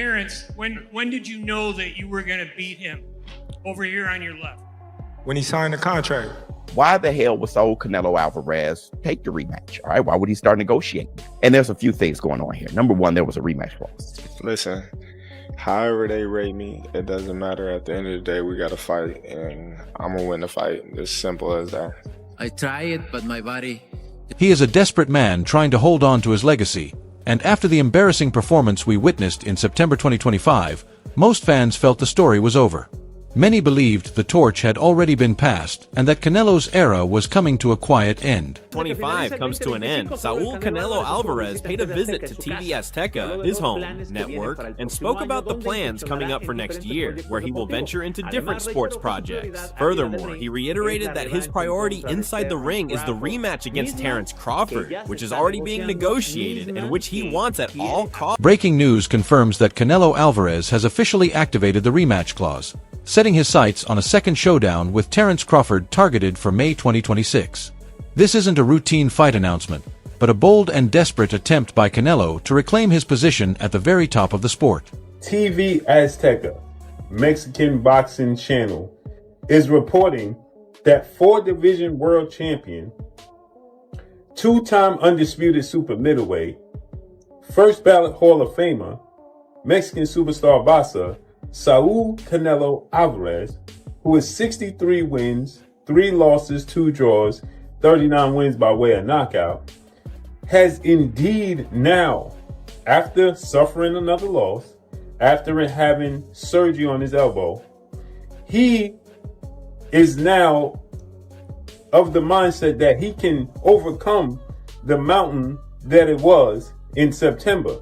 Terence, when did you know that you were going to beat him over here on your left? When he signed the contract. Why the hell was old Canelo Alvarez take the rematch? All right, why would he start negotiating? And there's a few things going on here. Number one, there was a rematch clause. Listen, however they rate me, it doesn't matter. At the end of the day, we got to fight, and I'm going to win the fight. It's simple as that. I try it, but my body... He is a desperate man trying to hold on to his legacy, and after the embarrassing performance we witnessed in September 2025, most fans felt the story was over. Many believed the torch had already been passed and that Canelo's era was coming to a quiet end. 25 comes to an end. Saul Canelo Alvarez paid a visit to TV Azteca, his home network, and spoke about the plans coming up for next year, where he will venture into different sports projects. Furthermore, he reiterated that his priority inside the ring is the rematch against Terence Crawford, which is already being negotiated and which he wants at all costs. Breaking news confirms that Canelo Alvarez has officially activated the rematch clause, setting his sights on a second showdown with Terence Crawford targeted for May 2026. This isn't a routine fight announcement, but a bold and desperate attempt by Canelo to reclaim his position at the very top of the sport. TV Azteca, Mexican boxing channel, is reporting that 4-division world champion, 2-time undisputed super middleweight, first ballot Hall of Famer, Mexican superstar boxer, Saul Canelo Alvarez, who is 63 wins, 3 losses, 2 draws, 39 wins by way of knockout, has indeed now, after suffering another loss, after having surgery on his elbow, he is now of the mindset that he can overcome the mountain that it was in September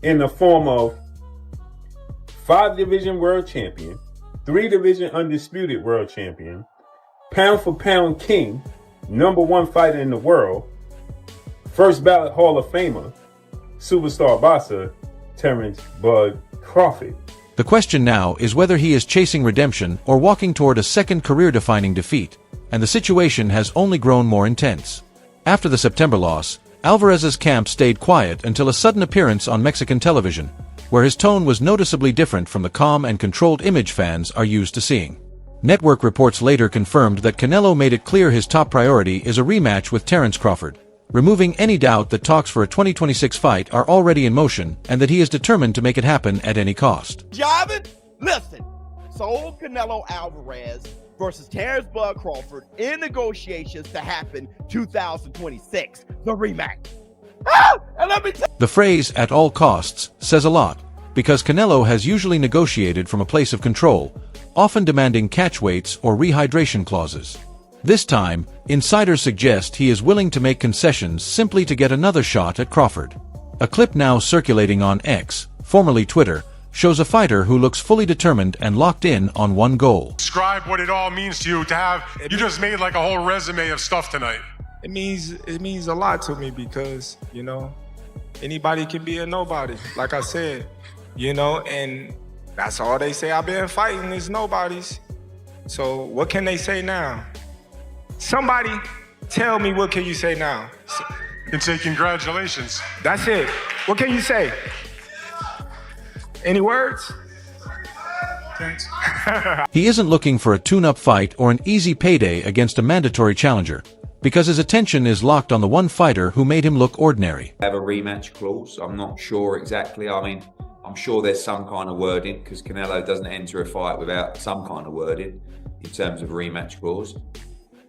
in the form of 5-division world champion, 3-division undisputed world champion, pound for pound king, #1 fighter in the world, first ballot Hall of Famer, superstar boxer, Terence "Bud" Crawford. The question now is whether he is chasing redemption or walking toward a second career-defining defeat, and the situation has only grown more intense. After the September loss, Alvarez's camp stayed quiet until a sudden appearance on Mexican television, where his tone was noticeably different from the calm and controlled image fans are used to seeing. Network reports later confirmed that Canelo made it clear his top priority is a rematch with Terence Crawford, removing any doubt that talks for a 2026 fight are already in motion and that he is determined to make it happen at any cost. Javin, listen, Saul Canelo Alvarez versus Terence "Bud" Crawford in negotiations to happen 2026, the rematch. And let me the phrase "at all costs" says a lot, because Canelo has usually negotiated from a place of control, often demanding catch weights or rehydration clauses. This time, insiders suggest he is willing to make concessions simply to get another shot at Crawford. A clip now circulating on X, formerly Twitter, shows a fighter who looks fully determined and locked in on one goal. Describe what it all means to you to have, you just made like a whole resume of stuff tonight. It means a lot to me because, you know, anybody can be a nobody, like I said, you know, and that's all they say I've been fighting is nobodies. So what can they say now? Somebody tell me, what can you say now? You can say congratulations. That's it. What can you say? Any words? He isn't looking for a tune-up fight or an easy payday against a mandatory challenger, because his attention is locked on the one fighter who made him look ordinary. Have a rematch clause. I'm not sure exactly. I mean, I'm sure there's some kind of wording because Canelo doesn't enter a fight without some kind of wording in terms of a rematch clause.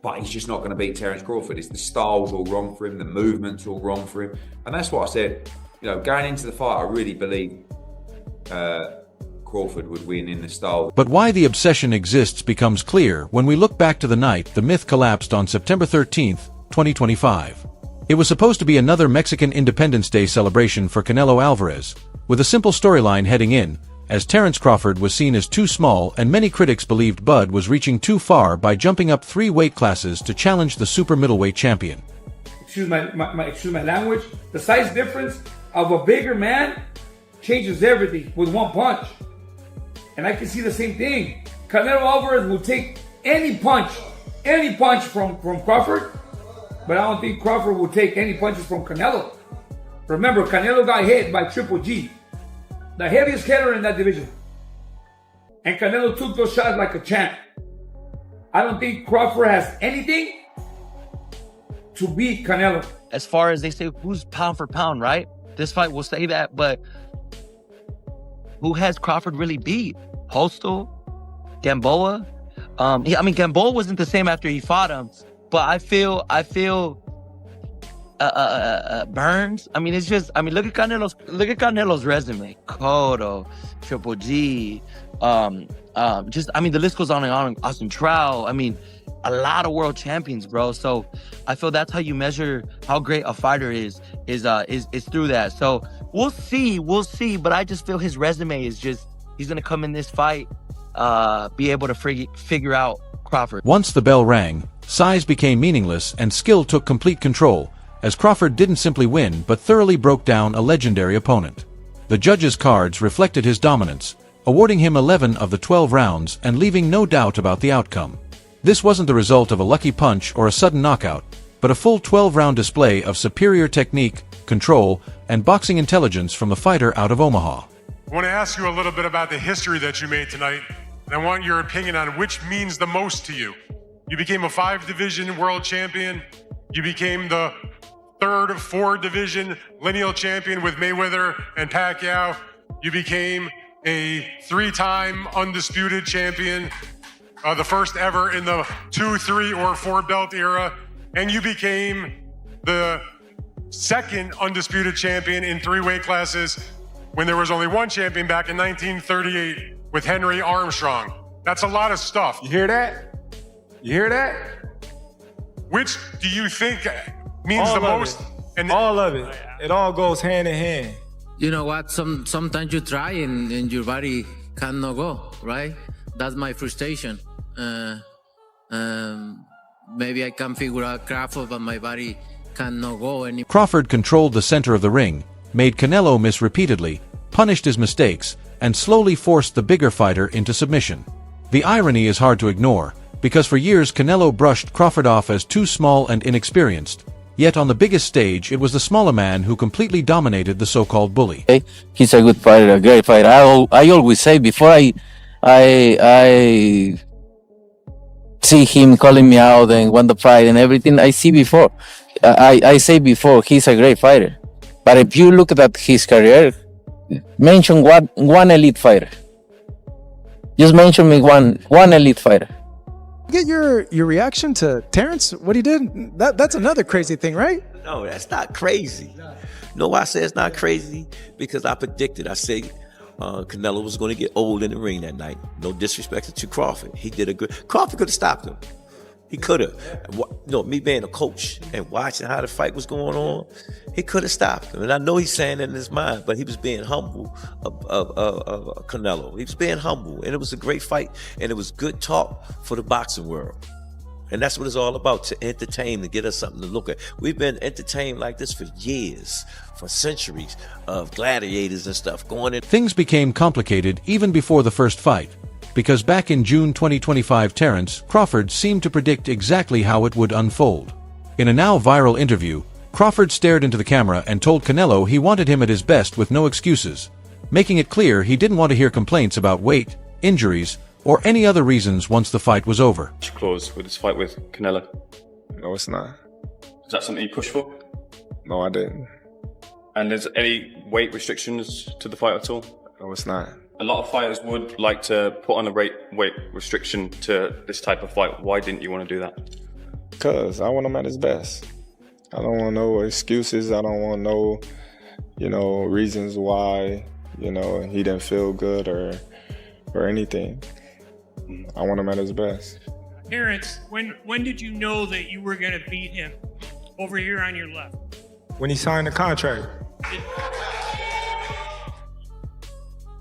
But he's just not going to beat Terence Crawford. It's the style's all wrong for him, the movement's all wrong for him. And that's what I said. You know, going into the fight, I really believe Crawford would win in the style. But why the obsession exists becomes clear when we look back to the night the myth collapsed on September 13th, 2025. It was supposed to be another Mexican Independence Day celebration for Canelo Alvarez, with a simple storyline heading in, as Terence Crawford was seen as too small and many critics believed Bud was reaching too far by jumping up 3 weight classes to challenge the super middleweight champion. Excuse my language, the size difference of a bigger man changes everything with one punch. And I can see the same thing. Canelo Alvarez will take any punch from Crawford, but I don't think Crawford will take any punches from Canelo. Remember, Canelo got hit by Triple G. the heaviest hitter in that division. And Canelo took those shots like a champ. I don't think Crawford has anything to beat Canelo. As far as they say, who's pound for pound, right? This fight will say that, but who has Crawford really beat? Postal? Gamboa? Gamboa wasn't the same after he fought him, but I feel Burns. Look at Canelo's resume. Cotto, Triple G, the list goes on and on. Austin Trout. A lot of world champions, bro. So I feel that's how you measure how great a fighter is through that. So we'll see. But I just feel his resume is just, he's gonna come in this fight, be able to figure out Crawford. Once the bell rang, size became meaningless and skill took complete control, as Crawford didn't simply win but thoroughly broke down a legendary opponent. The judges' cards reflected his dominance, awarding him 11 of the 12 rounds and leaving no doubt about the outcome. This wasn't the result of a lucky punch or a sudden knockout, but a full 12-round display of superior technique, control, and boxing intelligence from the fighter out of Omaha. I want to ask you a little bit about the history that you made tonight, and I want your opinion on which means the most to you. You became a 5-division world champion. You became the 3rd of 4-division lineal champion with Mayweather and Pacquiao. You became a 3-time undisputed champion, the first ever in the 2, 3, or 4 belt era. And you became the 2nd undisputed champion in 3 weight classes when there was only 1 champion back in 1938 with Henry Armstrong. That's a lot of stuff. You hear that? You hear that? Which do you think means all the most? And all of it. It all goes hand in hand. You know what? Sometimes you try and your body cannot go, right? That's my frustration. Maybe I can figure out Crawford, but my body cannot go anymore. Crawford controlled the center of the ring, made Canelo miss repeatedly, punished his mistakes, and slowly forced the bigger fighter into submission. The irony is hard to ignore, because for years Canelo brushed Crawford off as too small and inexperienced. Yet on the biggest stage, it was the smaller man who completely dominated the so-called bully. He's a good fighter, a great fighter. I always say before I see him calling me out and won the fight and everything, I say before, he's a great fighter. But if you look at his career, mention one elite fighter. Just mention me one elite fighter. Get your reaction to Terence, what he did. That's another crazy thing, right? No, that's not crazy. No, I say it's not crazy because I predicted. I said Canelo was going to get old in the ring that night. No disrespect to Crawford. He did a good. Crawford could have stopped him. He could have. Me being a coach and watching how the fight was going on, he could have stopped him. And I know he's saying that in his mind, but he was being humble of Canelo. He was being humble, and it was a great fight, and it was good talk for the boxing world. And that's what it's all about, to entertain, to get us something to look at. We've been entertained like this for years, for centuries, of gladiators and stuff going in. Things became complicated even before the first fight, because back in June 2025, Terence Crawford seemed to predict exactly how it would unfold. In a now viral interview, Crawford stared into the camera and told Canelo he wanted him at his best with no excuses, making it clear he didn't want to hear complaints about weight, injuries, or any other reasons once the fight was over. Clause with this fight with Canelo? No, it's not. Is that something you pushed for? No, I didn't. And there's any weight restrictions to the fight at all? No, it's not. A lot of fighters would like to put on a weight restriction to this type of fight. Why didn't you want to do that? Because I want him at his best. I don't want no excuses. I don't want no, reasons why, he didn't feel good or anything. I want him at his best. Terence, when did you know that you were going to beat him? Over here on your left. When he signed the contract.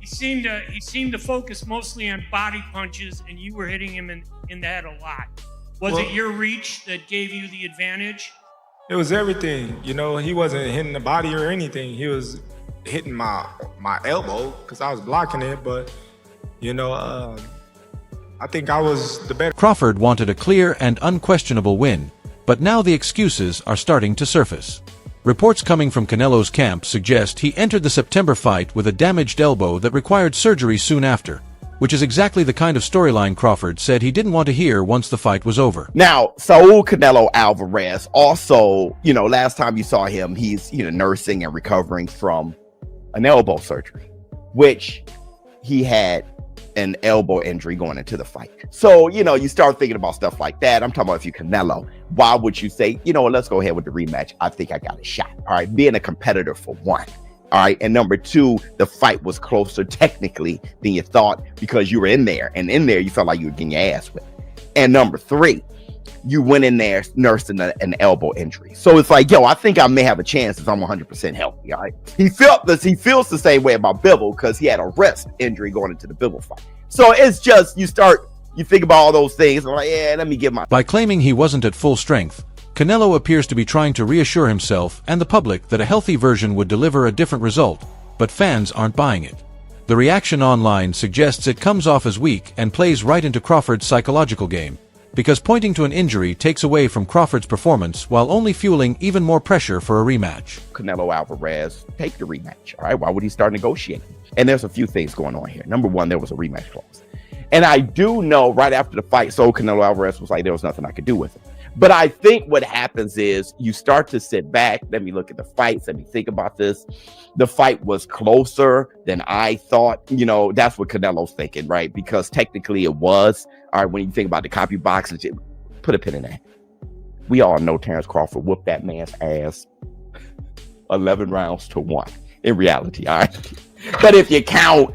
He seemed to focus mostly on body punches, and you were hitting him in the head a lot. Was it your reach that gave you the advantage? It was everything. He wasn't hitting the body or anything. He was hitting my elbow because I was blocking it, but I think I was the better. Crawford wanted a clear and unquestionable win, but now the excuses are starting to surface. Reports coming from Canelo's camp suggest he entered the September fight with a damaged elbow that required surgery soon after, which is exactly the kind of storyline Crawford said he didn't want to hear once the fight was over. Now, Saul Canelo Alvarez also, last time you saw him, he's, nursing and recovering from an elbow surgery, which he had an elbow injury going into the fight. So, you start thinking about stuff like that. I'm talking about if you Canelo, why would you say, let's go ahead with the rematch? I think I got a shot. All right. Being a competitor for one. All right. And number two, the fight was closer technically than you thought because you were in there. And in there, you felt like you were getting your ass whipped. And number three, you went in there nursing an elbow injury. So it's like, I think I may have a chance if I'm 100% healthy. All right. He feels the same way about Bivol because he had a wrist injury going into the Bivol fight. So it's just, you think about all those things. And like, let me get my. By claiming he wasn't at full strength, Canelo appears to be trying to reassure himself and the public that a healthy version would deliver a different result, but fans aren't buying it. The reaction online suggests it comes off as weak and plays right into Crawford's psychological game, because pointing to an injury takes away from Crawford's performance while only fueling even more pressure for a rematch. Canelo Alvarez take the rematch. All right, why would he start negotiating? And there's a few things going on here. Number one, there was a rematch clause. And I do know right after the fight, so Canelo Alvarez was like, there was nothing I could do with him. But I think what happens is you start to sit back. Let me look at the fights. Let me think about this. The fight was closer than I thought. That's what Canelo's thinking, right? Because technically it was. All right, when you think about the copy boxes, put a pin in that. We all know Terence Crawford whooped that man's ass 11 rounds to 1 in reality, all right? But if you count,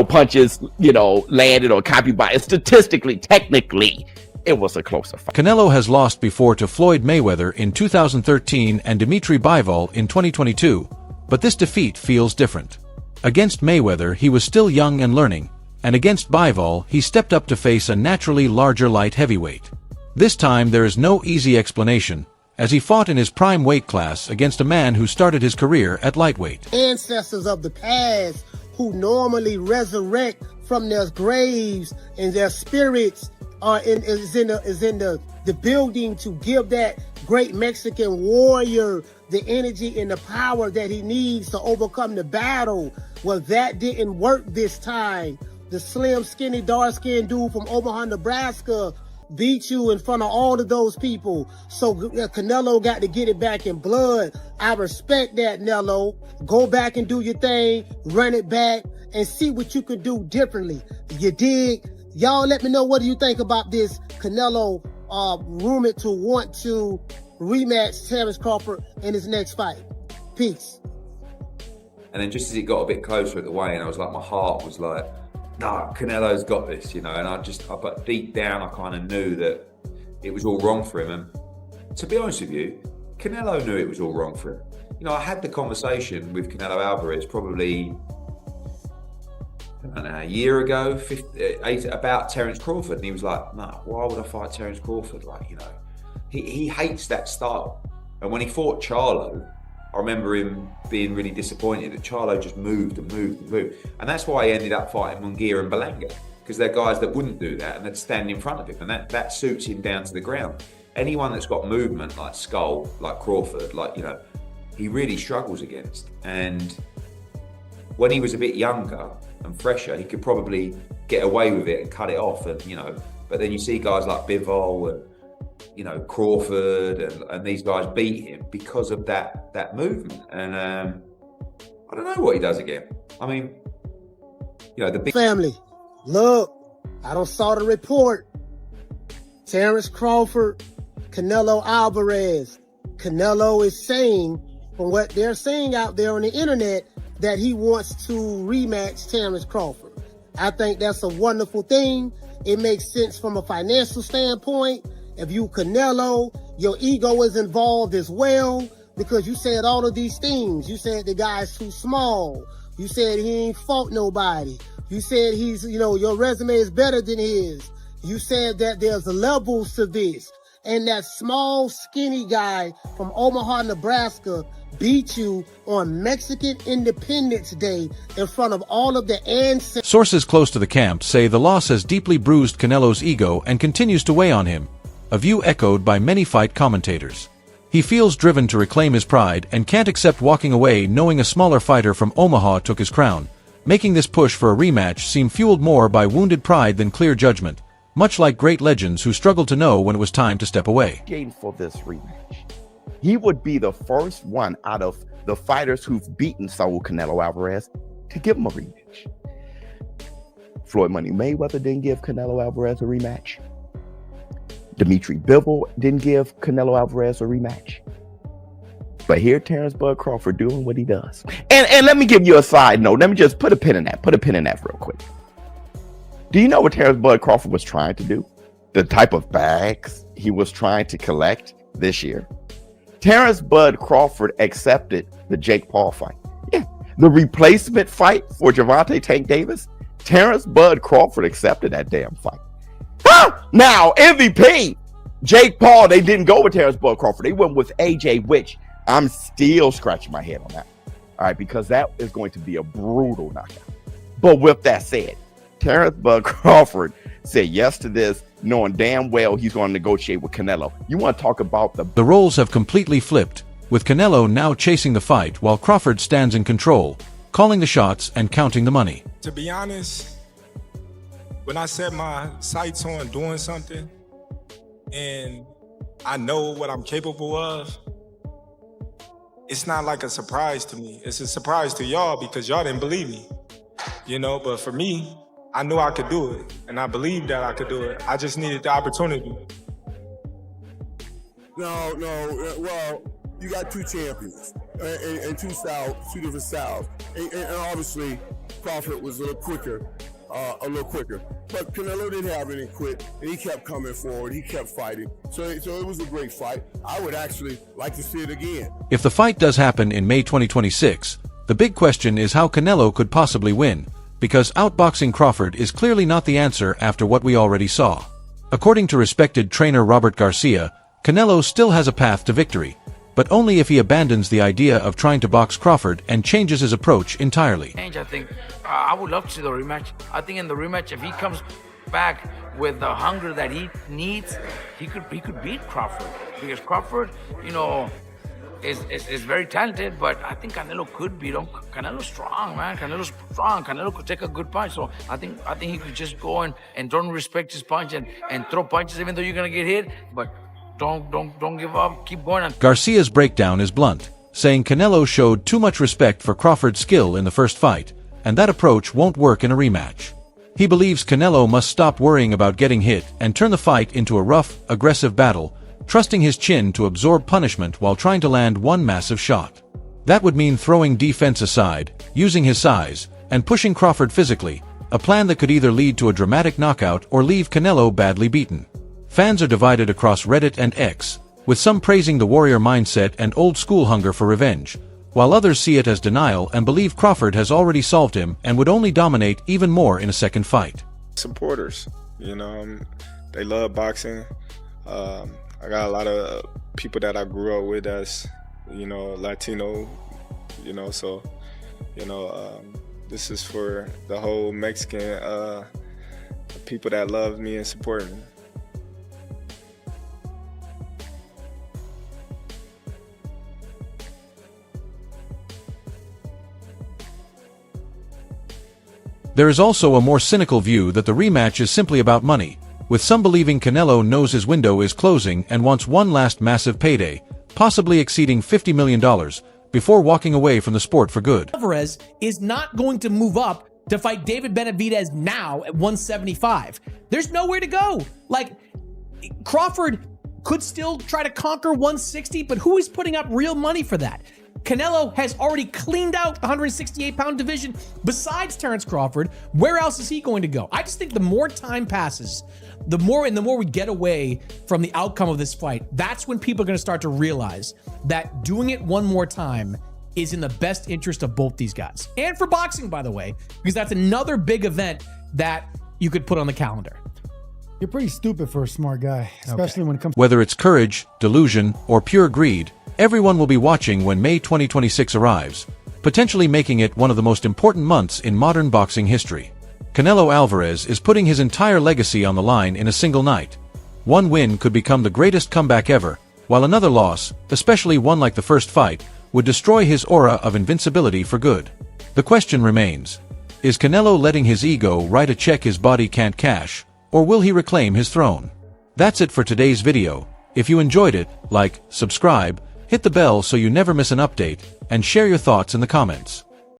punches, landed or copy box, statistically, technically, it was a closer fight. Canelo has lost before to Floyd Mayweather in 2013 and Dimitri Bivol in 2022, but this defeat feels different. Against Mayweather, he was still young and learning, and against Bivol, he stepped up to face a naturally larger light heavyweight. This time, there is no easy explanation, as he fought in his prime weight class against a man who started his career at lightweight. Ancestors of the past who normally resurrect from their graves and their spirits is in the building to give that great Mexican warrior the energy and the power that he needs to overcome the battle. Well, that didn't work this time. The slim, skinny, dark-skinned dude from Omaha, Nebraska beat you in front of all of those people. So Canelo got to get it back in blood. I respect that, Nello. Go back and do your thing, run it back, and see what you could do differently. You dig? Y'all let me know, what do you think about this Canelo rumored to want to rematch Terence Crawford in his next fight? Peace. And then just as it got a bit closer at the weigh-in, I was like, my heart was like, nah, Canelo's got this, and but deep down, I kind of knew that it was all wrong for him. And to be honest with you, Canelo knew it was all wrong for him. I had the conversation with Canelo Alvarez probably, I don't know, a year ago, about Terence Crawford, and he was like, "No, why would I fight Terence Crawford? He hates that style." And when he fought Charlo, I remember him being really disappointed that Charlo just moved and moved and moved, and that's why he ended up fighting Munguia and Berlanga, because they're guys that wouldn't do that and they'd stand in front of him, and that suits him down to the ground. Anyone that's got movement like Skull, like Crawford, he really struggles against. And when he was a bit younger and fresher, he could probably get away with it and cut it off, and but then you see guys like Bivol and Crawford and these guys beat him because of that movement. And I don't know what he does again. I mean, the big family. Look, I don't saw the report. Terence Crawford, Canelo Alvarez. Canelo is saying, from what they're saying out there on the internet, that he wants to rematch Terence Crawford. I think that's a wonderful thing. It makes sense from a financial standpoint. If you Canelo, your ego is involved as well, because you said all of these things. You said the guy's too small. You said he ain't fought nobody. You said he's, your resume is better than his. You said that there's levels to this. And that small, skinny guy from Omaha, Nebraska beat you on Mexican Independence Day in front of all of the ancestors. Sources close to the camp say the loss has deeply bruised Canelo's ego and continues to weigh on him, a view echoed by many fight commentators. He feels driven to reclaim his pride and can't accept walking away knowing a smaller fighter from Omaha took his crown, making this push for a rematch seem fueled more by wounded pride than clear judgment, much like great legends who struggled to know when it was time to step away. Game for this rematch. He would be the first one out of the fighters who've beaten Saul Canelo Alvarez to give him a rematch. Floyd Money Mayweather didn't give Canelo Alvarez a rematch. Dimitri Bivol didn't give Canelo Alvarez a rematch. But here Terence Bud Crawford doing what he does. And let me give you a side note. Let me just put a pin in that. Put a pin in that real quick. Do you know what Terence Bud Crawford was trying to do? The type of bags he was trying to collect this year? Terence Bud Crawford accepted the Jake Paul fight. Yeah, the replacement fight for Gervonta Tank Davis. Terence Bud Crawford accepted that damn fight. Now, MVP, Jake Paul, they didn't go with Terence Bud Crawford. They went with AJ, which I'm still scratching my head on that. All right, because that is going to be a brutal knockout. But with that said, Terence Bud Crawford said yes to this, knowing damn well he's going to negotiate with Canelo. You want to talk about the roles have completely flipped, with Canelo now chasing the fight while Crawford stands in control, calling the shots and counting the money. To be honest, when I set my sights on doing something and I know what I'm capable of, it's not like a surprise to me. It's a surprise to y'all because y'all didn't believe me, you know, but for me, I knew I could do it and I believed that I could do it. I just needed the opportunity. No, well, you got two champions and two different styles. And obviously, Crawford was a little quicker. But Canelo didn't have any quit, and he kept coming forward. He kept fighting. So it was a great fight. I would actually like to see it again. If the fight does happen in May 2026, the big question is how Canelo could possibly win, because outboxing Crawford is clearly not the answer after what we already saw. According to respected trainer Robert Garcia, Canelo still has a path to victory, but only if he abandons the idea of trying to box Crawford and changes his approach entirely. I think I would love to see the rematch. I think in the rematch, if he comes back with the hunger that he needs, he could beat Crawford. Because Crawford, you know, is very talented, but I think Canelo could beat him. Canelo's strong, man. Canelo's strong. Canelo could take a good punch. So I think he could just go and don't respect his punch and throw punches even though you're gonna get hit, but don't give up. Keep going. Garcia's breakdown is blunt, saying Canelo showed too much respect for Crawford's skill in the first fight, and that approach won't work in a rematch. He believes Canelo must stop worrying about getting hit and turn the fight into a rough, aggressive battle, trusting his chin to absorb punishment while trying to land one massive shot. That would mean throwing defense aside, using his size, and pushing Crawford physically, a plan that could either lead to a dramatic knockout or leave Canelo badly beaten. Fans are divided across Reddit and X, with some praising the warrior mindset and old-school hunger for revenge, while others see it as denial and believe Crawford has already solved him and would only dominate even more in a second fight. Supporters, you know, they love boxing. I got a lot of people that I grew up with as, you know, Latino, you know, so, you know, this is for the whole Mexican people that love me and support me. There is also a more cynical view that the rematch is simply about money, with some believing Canelo knows his window is closing and wants one last massive payday, possibly exceeding $50 million, before walking away from the sport for good. Alvarez is not going to move up to fight David Benavidez now at 175. There's nowhere to go. Like, Crawford could still try to conquer 160, but who is putting up real money for that? Canelo has already cleaned out the 168-pound division. Besides Terence Crawford, where else is he going to go? I just think the more time passes, the more we get away from the outcome of this fight, that's when people are going to start to realize that doing it one more time is in the best interest of both these guys. And for boxing, by the way, because that's another big event that you could put on the calendar. You're pretty stupid for a smart guy, especially when it comes to... Whether it's courage, delusion, or pure greed, everyone will be watching when May 2026 arrives, potentially making it one of the most important months in modern boxing history. Canelo Alvarez is putting his entire legacy on the line in a single night. One win could become the greatest comeback ever, while another loss, especially one like the first fight, would destroy his aura of invincibility for good. The question remains, is Canelo letting his ego write a check his body can't cash, or will he reclaim his throne? That's it for today's video. If you enjoyed it, like, subscribe, hit the bell so you never miss an update, and share your thoughts in the comments.